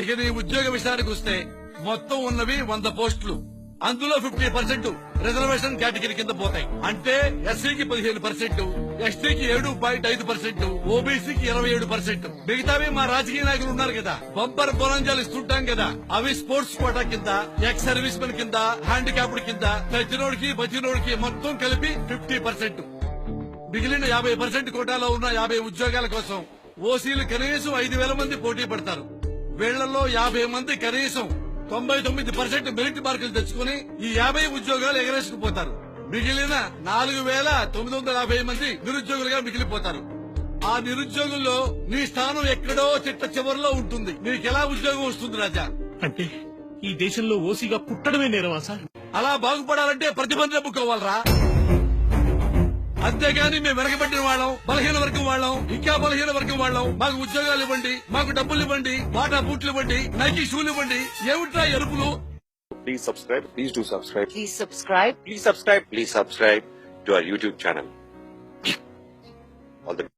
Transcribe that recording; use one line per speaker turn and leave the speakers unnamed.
ఇక నీ ఉద్యోగ విషయానికి వస్తే మొత్తం ఉన్నవి 100 పోస్టులు. అందులో 50% రిజర్వేషన్ కేటగిరీ కింద పోతాయి. అంటే ఎస్సీకి 15%, ఎస్టీకి 7.5%, ఓబీసీకి 27%. మిగతావి మా రాజకీయ నాయకులు ఉన్నారు కదా, బంపర్ బొనంజాలు ఇస్తుంటాం కదా, అవి స్పోర్ట్స్ కోటా కింద, ఎక్స్ సర్వీస్ మెన్ కింద, హ్యాండిక్యాప్డ్ కింద, తెచ్చినోడికి బతినోడికి మొత్తం కలిపి 50%. మిగిలిన 50% కోటాలో ఉన్న 50 ఉద్యోగాల కోసం ఓసీలు కనీసం 5,000 మంది పోటీ పడతారు. వీళ్లలో 50 మంది కనీసం 99% మెరిట్ మార్కులు తెచ్చుకుని ఈ 50 ఉద్యోగాలు ఎగరేసుకుపోతారు. మిగిలిన 4,950 మంది నిరుద్యోగులుగా మిగిలిపోతారు. ఆ నిరుద్యోగుల్లో నీ స్థానం ఎక్కడో చిట్ట చివరిలో ఉంటుంది. నీకెలా ఉద్యోగం వస్తుంది రాజా?
అంటే ఈ దేశంలో ఓసీగా పుట్టడమే నేరమా సార్?
అలా బాగుపడాలంటే ప్రతిభను నమ్ముకోవాలరా. అంతేగాని మేము వెనకబట్టిన వాళ్ళం, బలహీన వర్గం వాళ్ళం, ఇంకా బలహీన వర్గం వాళ్ళం, మాకు ఉద్యోగాలు ఇవ్వండి, మాకు డబ్బులు ఇవ్వండి, బాటా బూట్లు ఇవ్వండి, నైకీ షూలు ఇవ్వండి, ఏమిట్రా ఎరుపులు?
Please subscribe. Please do subscribe.
Please subscribe.
Please subscribe. Please subscribe to our YouTube channel. All the